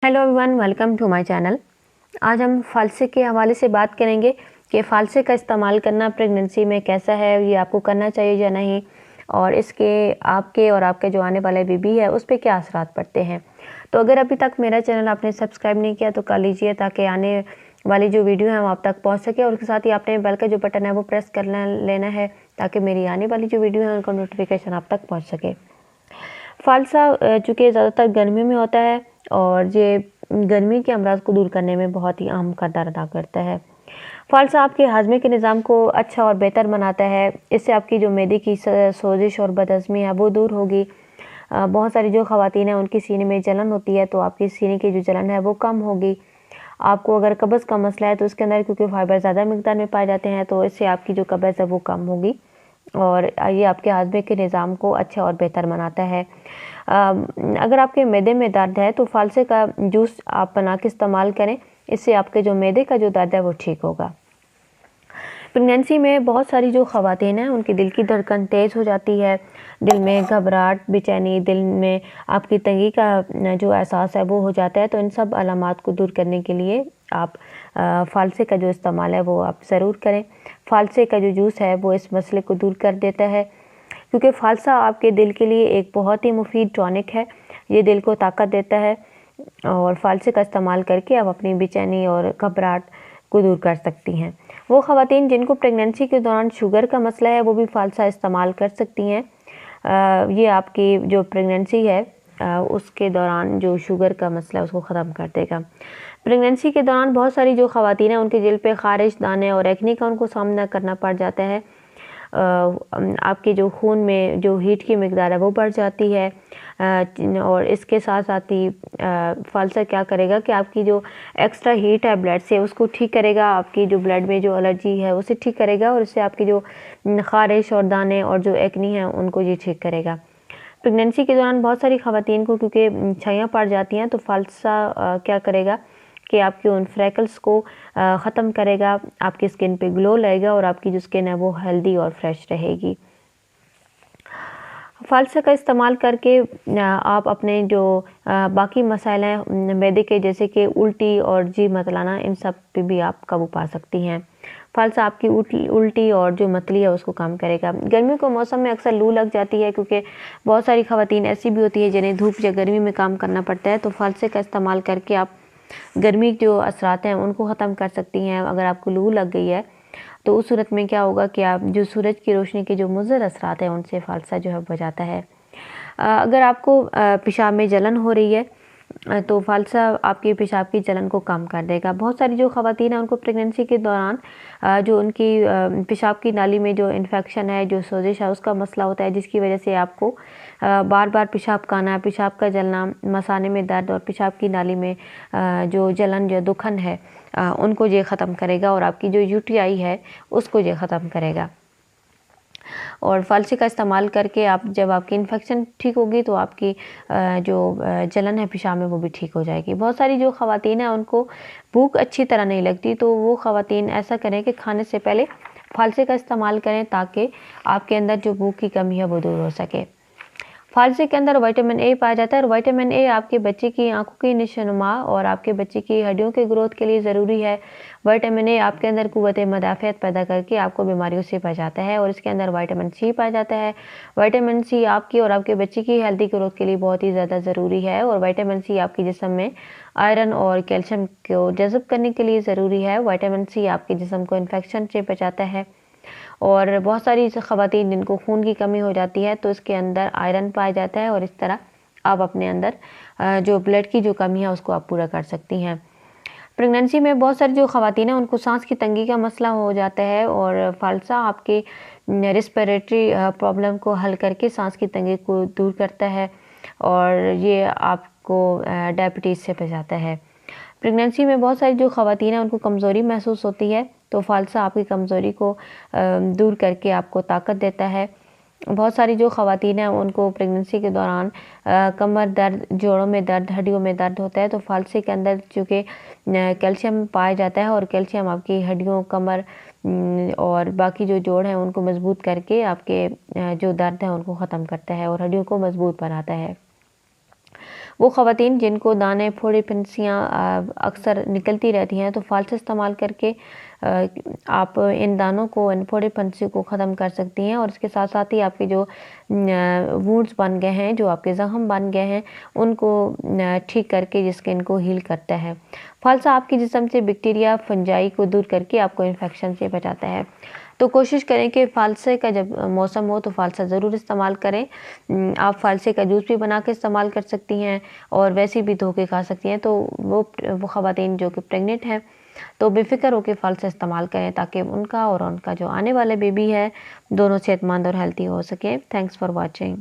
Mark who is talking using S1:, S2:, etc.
S1: Hello everyone, welcome to my channel. आज हम फालसे के हवाले से बात करेंगे कि फालसे का इस्तेमाल करना प्रेगनेंसी में कैसा है, ये आपको करना चाहिए या नहीं, और इसके आपके और आपके जो आने वाले बेबी है उस पर क्या असरात पड़ते हैं। तो अगर अभी तक मेरा चैनल आपने सब्सक्राइब नहीं किया तो कर लीजिए, ताकि आने वाली जो वीडियो है वो आप तक पहुँच सके। और उसके साथ ही आपने बेल का जो बटन है वो प्रेस कर लेना है, ताकि मेरी आने वाली जो वीडियो है उनका नोटिफिकेशन आप तक पहुँच सके। फालसा चूँकि ज़्यादातर गर्मी में होता है और ये गर्मी के अमराज को दूर करने में बहुत ही अहम किरदार अदा करता है। फालसा आपके हाजमे के निज़ाम को अच्छा और बेहतर बनाता है। इससे आपकी जो मैदे की सोजिश और बदहज़मी है वो दूर होगी। बहुत सारी जो ख़वातीन हैं उनकी सीने में जलन होती है, तो आपकी सीने की जो जलन है वो कम होगी। आपको अगर कब्ज़ का मसला है तो उसके अंदर क्योंकि फाइबर ज़्यादा मिकदार में पाए जाते हैं, तो इससे आपकी जो कब्ज़ है वो कम होगी और ये आपके हाजमे के निज़ाम को अच्छा और बेहतर बनाता है। अगर आपके मैदे में दर्द है तो फालसे का जूस आप बना के इस्तेमाल करें। इससे आपके जो मैदे का जो दर्द है वो ठीक होगा। प्रेगनेंसी में बहुत सारी जो ख़वातीन हैं उनकी दिल की धड़कन तेज़ हो जाती है, दिल में घबराहट, बेचैनी, दिल में आपकी तंगी का जो एहसास है वो हो जाता है। तो इन सब अलामात को दूर करने के लिए आप फालसे का जो इस्तेमाल है वो आप ज़रूर करें। फालसे का जो जूस है वो इस मसले को दूर कर देता है, क्योंकि फालसा आपके दिल के लिए एक बहुत ही मुफीद टॉनिक है। ये दिल को ताकत देता है और फालसे का इस्तेमाल करके आप अपनी बेचैनी और घबराहट को दूर कर सकती हैं। वो ख़वातीन जिनको प्रेगनेंसी के दौरान शुगर का मसला है वो भी फालसा इस्तेमाल कर सकती हैं। ये आपकी जो प्रेगनेंसी है उसके दौरान जो शुगर का मसला है उसको ख़त्म कर देगा। प्रेगनेंसी के दौरान बहुत सारी जो ख़वातीन हैं उनके दिल पे ख़ारिश, दाने और एक्ने का उनको सामना करना पड़ जाता है। आपके जो खून में जो हीट की मिकदार है वो बढ़ जाती है। और इसके साथ साथ ही फालसा क्या करेगा कि आपकी जो एक्स्ट्रा हीट है ब्लड से उसको ठीक करेगा, आपकी जो ब्लड में जो एलर्जी है उसे ठीक करेगा, और इससे आपकी जो ख़ारिश और दाने और जो एक्नी है उनको ये ठीक करेगा। प्रेगनेंसी के दौरान बहुत सारी ख़वातीन को क्योंकि छाइयाँ पड़ जाती हैं, तो फालसा क्या करेगा कि आपके उन फ्रैकल्स को ख़त्म करेगा, आपकी स्किन पे ग्लो लाएगा और आपकी जो स्किन है वो हेल्दी और फ्रेश रहेगी। फालसा का इस्तेमाल करके आप अपने जो बाकी मसाइल हैं मैदे के, जैसे कि उल्टी और जी मतलाना, इन सब पे भी आप काबू पा सकती हैं। फालसा आपकी उल्टी और जो मतली है उसको कम करेगा। गर्मियों के मौसम में अक्सर लू लग जाती है, क्योंकि बहुत सारी ख़वातीन ऐसी भी होती है जिन्हें धूप या गर्मी में काम करना पड़ता है। तो फालसे का इस्तेमाल करके आप गर्मी के जो असरात हैं उनको ख़त्म कर सकती हैं। अगर आपको लू लग गई है तो उस सूरत में क्या होगा कि आप जो सूरज की रोशनी के जो मुज़र असरात हैं उनसे फालसा जो है बचाता है। अगर आपको पेशाब में जलन हो रही है तो फालसा आपकी पेशाब की जलन को कम कर देगा। बहुत सारी जो ख़वातीन हैं उनको प्रेगनेंसी के दौरान जो उनकी पेशाब की नाली में जो इन्फेक्शन है, जो सोजिश है, उसका मसला होता है, जिसकी वजह से आपको बार बार पेशाब का आना, पेशाब का जलना, मसाने में दर्द और पेशाब की नाली में जो जलन, जो दुखन है, उनको ये ख़त्म करेगा और आपकी जो यूटीआई है उसको ये ख़त्म करेगा। और फालसे का इस्तेमाल करके आप जब आपकी इन्फेक्शन ठीक होगी तो आपकी जो जलन है पेशाब में वो भी ठीक हो जाएगी। बहुत सारी जो ख़वातीन हैं उनको भूख अच्छी तरह नहीं लगती, तो वो ख़वातीन ऐसा करें कि खाने से पहले फालसे का इस्तेमाल करें, ताकि आपके अंदर जो भूख की कमी है वो दूर हो सके। फालसे के अंदर विटामिन ए पाया जाता है और विटामिन ए आपके बच्चे की आंखों की नशोनुमा और आपके बच्चे की हड्डियों के ग्रोथ के लिए ज़रूरी है। विटामिन ए आपके अंदर क़ुव्वत मदाफ़ियत पैदा करके आपको बीमारियों से बचाता है, और इसके अंदर विटामिन सी पाया जाता है। विटामिन सी आपकी और आपके बच्चे की हेल्दी ग्रोथ के लिए बहुत ही ज़्यादा ज़रूरी है, और विटामिन सी आपके जिस्म में आयरन और कैल्शियम को जज़ब करने के लिए ज़रूरी है। विटामिन सी आपके जिस्म को इन्फेक्शन से बचाता है। और बहुत सारी ख़वातीन जिनको खून की कमी हो जाती है तो इसके अंदर आयरन पाया जाता है, और इस तरह आप अपने अंदर जो ब्लड की जो कमी है उसको आप पूरा कर सकती हैं। प्रेगनेंसी में बहुत सारी जो ख़वातीन हैं उनको सांस की तंगी का मसला हो जाता है, और फालसा आपके रेस्पिरेटरी प्रॉब्लम को हल करके सांस की तंगी को दूर करता है, और ये आपको डायबिटीज़ से बचाता है। प्रेगनेंसी में बहुत सारी जो ख़वातीन हैं उनको कमज़ोरी महसूस होती है, तो फालसा आपकी कमज़ोरी को दूर करके आपको ताकत देता है। बहुत सारी जो ख़वातीन हैं उनको प्रेगनेंसी के दौरान कमर दर्द, जोड़ों में दर्द, हड्डियों में दर्द होता है, तो फालसे के अंदर चूँकि कैल्शियम पाया जाता है, और कैल्शियम आपकी हड्डियों, कमर और बाकी जो जोड़ हैं उनको मज़बूत करके आपके जो दर्द है उनको ख़त्म करता है और हड्डियों को मज़बूत बनाता है। वो ख़वातीन जिनको दाने, फोड़े, फिंसियाँ अक्सर निकलती रहती हैं, तो फ़ालसा इस्तेमाल करके आप इन दानों को, इन फोड़े फुंसी को ख़त्म कर सकती हैं। और इसके साथ साथ ही आपके जो वुंड्स बन गए हैं, जो आपके ज़ख्म बन गए हैं, उनको ठीक करके स्किन को हील करता है। फ़ालसा आपके जिस्म से बैक्टीरिया, फंजाई को दूर करके आपको इन्फेक्शन से बचाता है। तो कोशिश करें कि फ़ालसे का जब मौसम हो तो फ़ालसा ज़रूर इस्तेमाल करें। आप फ़ालसे का जूस भी बना के इस्तेमाल कर सकती हैं और वैसे भी धो के खा सकती हैं। तो वो ख़वातीन जो कि प्रेग्नेंट हैं, तो बेफ़िक्र होकर फ़ालसा इस्तेमाल करें ताकि उनका और उनका जो आने वाला बेबी है, दोनों सेहतमंद और हेल्थी हो सकें। Thanks for watching.